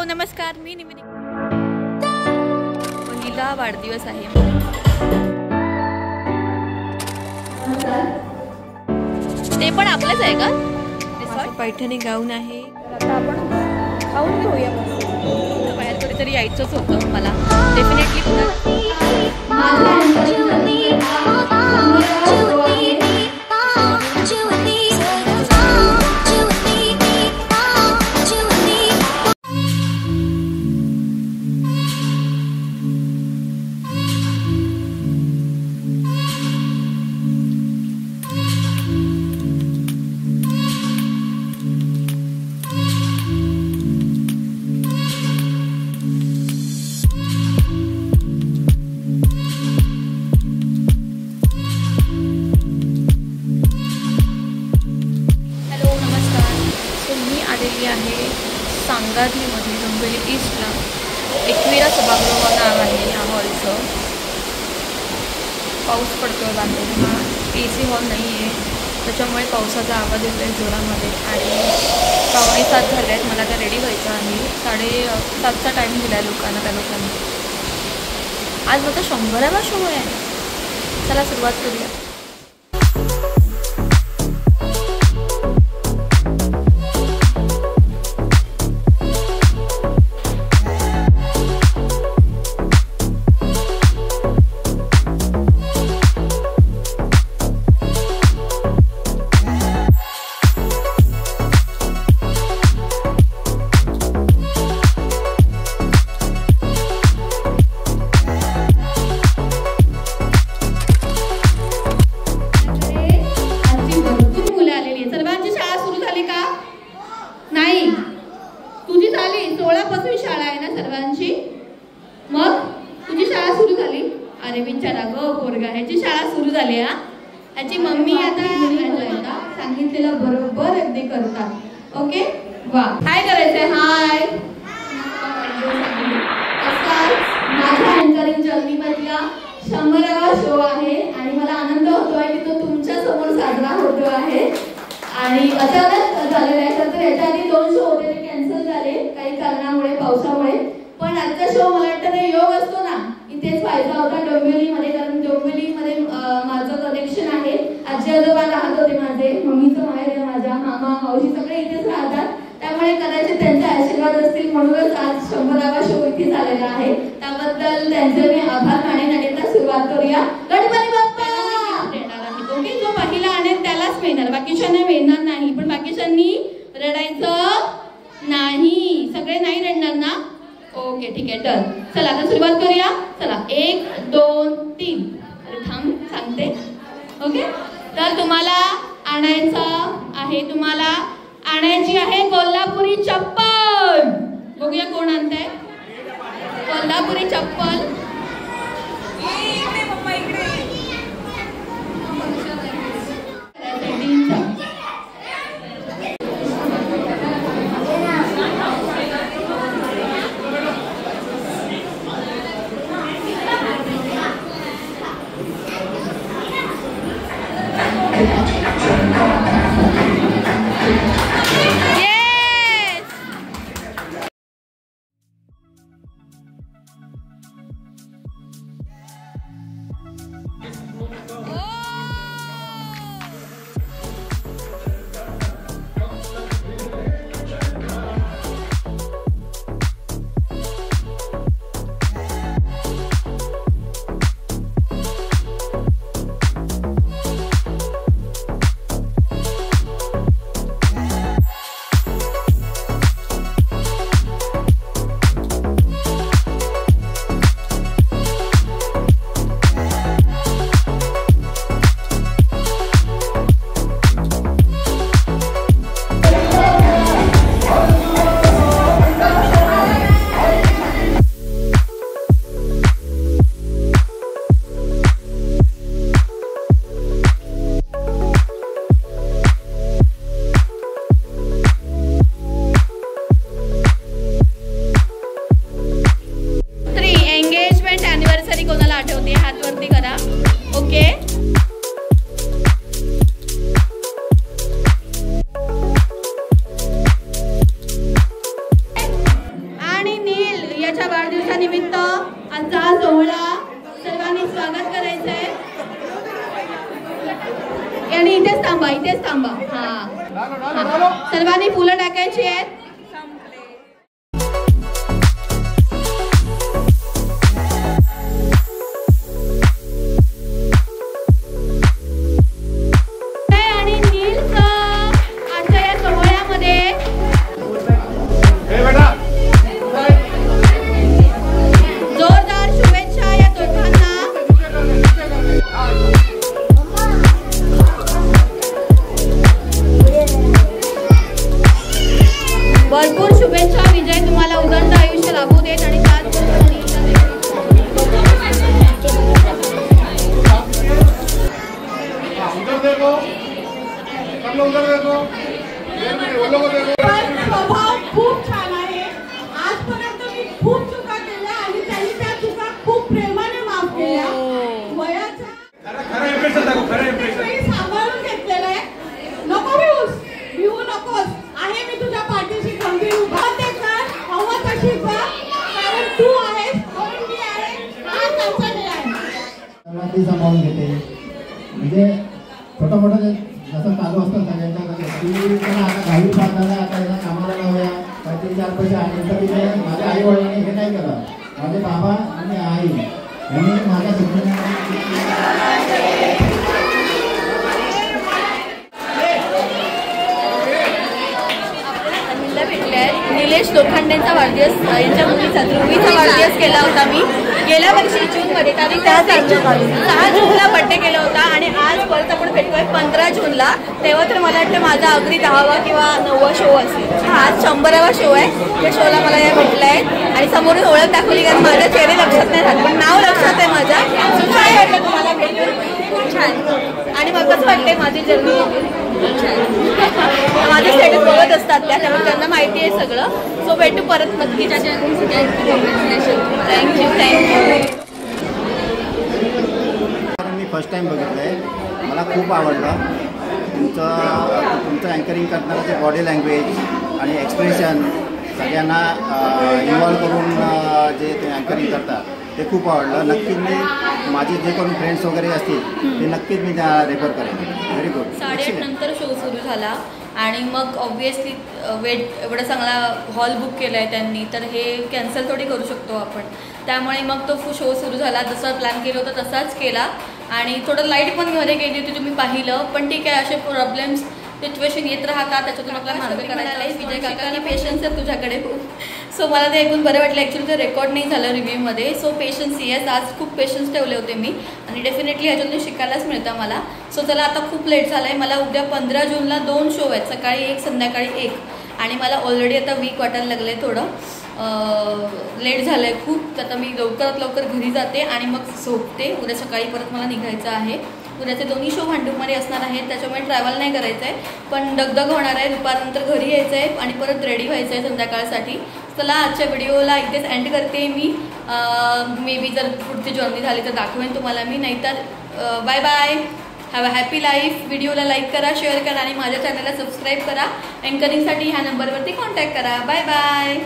नमस्कार, मी निमिनी. पहिला वाढदिवस आहे. ते पण आपलंच आहे का? पैठणी गाऊन आहे. आता आपण खाऊन घेऊया. बाहेर कुठेतरी यायचंच होतं मला. डेफिनेटली सांगालीमध्ये डोंबिवली ईस्टला एकविरा सभागृह नाव आहे या हॉलचं. पाऊस पडतो बाहेर. हा AC हॉल नाही आहे, त्याच्यामुळे पावसाचा आवाज येतो आहे जोरामध्ये. आणि 6:45 झाले आहेत. मला त्या रेडी व्हायचं आहे. 7:30चा टाईम दिला आहे लोकांना. त्या लोकांनी आज माझा 100वा शो आहे. चला सुरुवात करूया. अरे बिचारा गो पोरगा, ह्याची शाळा सुरू झाली. ह्याची मम्मी आता सांगितलेलं बरोबर अगदी करतात. ओके वा. काय करायचंय? हाय. माझ्या अँकरिंग जर्नीमधला 100वा शो आहे आणि मला आनंद होतोय की तो तुमच्या समोर साजरा होतो आहे. आणि अचानक झालेला आहे. तर ह्याच्या आधी 2 शो होते, ते कॅन्सल झाले काही कारणामुळे, पावसामुळे. पण आजचा शो मला वाटतं ते योग असतो ना, इथेच व्हायचा होता डोंबिवलीमध्ये. कारण डोंबिवलीमध्ये माझं कनेक्शन आहे. आजी आजोबा राहत होते माझे, मम्मीचं माहेर आहे, माझ्या मामा मावशी सगळे इथेच राहतात. त्यामुळे कदाचित त्यांचे आशीर्वाद असतील म्हणूनच आज 100वा शो इथे झालेला आहे. त्याबद्दल त्यांचे मी आभार मानेन. आणि आता सुरुवात करूया. गणपती बाप्पा देणार आहे. ओके, जो पहिला आणेल त्यालाच मिळणार, बाकीच्यांना मिळणार नाही. पण बाकीच्यांनी रडायचं नाही. सगळे नाही रडणार ना? ओके ठीक आहे, डन. चला आता सुरुवात करूया. चला 1 2 3. अरे थांब सांगते. ओके, तर तुम्हाला आणायचं आहे, तुम्हाला आणायची आहे कोल्हापुरी चप्पल. बघूया कोण आणतंय कोल्हापुरी चप्पल. दिव्याच्या वाढदिवसानिमित्त आजचा हा सोहळा सर्वांनी स्वागत करायचं आहे. आणि इथेच थांबा. हा सर्वांनी फुलं टाकायची आहेत. भरपूर शुभेच्छा. विजय तुम्हाला उदंड आयुष्य लाभू देत आणि स्वभाव खूप छान आहे. आजपर्यंत मी खूप चुका केल्या आणि त्यांनी त्या चुका खूप प्रेमाने माफ केल्या. वयाच्या सांभाळून घेतलेलं आहे. नको भिवू नकोस. आहे मी तुझ्या पाठीशी खंबीर उभा. ते कर हवं तशी कर, कारण तू आहेस म्हणून मी आहे. हा त्यांचा निर्णय आहे. ती सांभाळून घेते. म्हणजे छोटं मोठं जसं चालू असतं सगळ्यांच्या की पण आता काही पाहताना आता याला कामाला लावूया काहीतरी 4 पैसे आले तर तिथे माझ्या आई वडिलांनी हे नाही केलं. माझे बाबा आणि आई यांनी माझ्या निलेश लोखंडेंचा वाढदिवस, यांच्या मुलीचा ध्रुवीचा वाढदिवस केला होता मी गेल्या वर्षी जूनमध्ये. तारीख 6 जूनला बर्थडे केला होता आणि आज परत आपण भेटतोय 15 जूनला. तेव्हा तर मला वाटतं माझा अगदी 10वा किंवा 9वा शो असेल. हा आज 100वा शो आहे. त्या शोला मला या भेटलं आहे आणि समोरून ओळख दाखवली कारण माझ्या चेहरे लक्षात नाही राहत पण नाव लक्षात आहे माझ्या. काय वाटलं तुम्हाला भेटून? खूप छान. आणि मग कसं वाटतंय माझी जर्नी? माझे स्टेटस बघत असतात त्याच्यामुळे त्यांना माहिती आहे सगळं. सो भेटू परत नक्की. थँक्यू. मी फर्स्ट टाइम बघितलं आहे. मला खूप आवडलं तुमचं अँकरिंग करताना ते बॉडी लँग्वेज आणि एक्सप्रेशन सगळ्यांना इन्व्हॉल्व करून जे ते अँकरिंग करतात ते खूप आवडलं. नक्कीच मी माझे जे कोणी फ्रेंड्स वगैरे असतील ते नक्कीच मी त्या रेफर करेन. Very good. 8:30 नंतर शो सुरू झाला आणि मग ऑब्वियसली वेट एवढा चांगला हॉल बुक केला आहे त्यांनी तर हे कॅन्सल थोडी करू शकतो आपण. त्यामुळे मग तो शो सुरू झाला. जसा प्लॅन केला होता तसाच केला आणि थोडं लाईट पण मध्ये गेली होती तुम्ही पाहिलं. पण ठीक आहे, असे प्रॉब्लेम्स सिच्युएशन येत राहतात त्याच्यातून आपल्याला मार्ग करायचा आहे. विजय काकांनी पेशन्स आहे तुझ्याकडे खूप. सो मला ते ऐकून बरं वाटलं. ॲक्च्युली ते रेकॉर्ड नाही झालं रिव्ह्यूमध्ये. सो पेशन्स येस, आज खूप पेशन्स ठेवले होते मी आणि डेफिनेटली ह्याच्यातून शिकायलाच मिळतं मला. सो चला आता खूप लेट झालं आहे. मला उद्या 15 जूनला 2 शो आहेत, सकाळी 1 संध्याकाळी 1 आणि मला ऑलरेडी आता वीक वाटायला लागलं आहे. थोडं लेट झालं आहे खूप. आता मी लवकरात लवकर घरी जाते आणि मग झोपते. उद्या सकाळी परत मला निघायचं आहे. उद्याचे दोन्ही शो भांडूपमध्ये असणार आहेत त्याच्यामुळे ट्रॅव्हल नाही करायचं आहे पण दगदग होणार आहे. दुपारनंतर घरी यायचं आहे आणि परत रेडी व्हायचं आहे संध्याकाळसाठी. चला आजच्या व्हिडिओला इथेच एंड करते मी. मे बी जर पुढची जर्नी झाली तर दाखवेन तुम्हाला मी. नाहीतर bye bye. Have a happy life. व्हिडिओला लाईक करा, शेअर करा आणि माझ्या चॅनलला सबस्क्राईब करा. अँकरिंगसाठी ह्या नंबरवरती कॉन्टॅक्ट करा. Bye bye.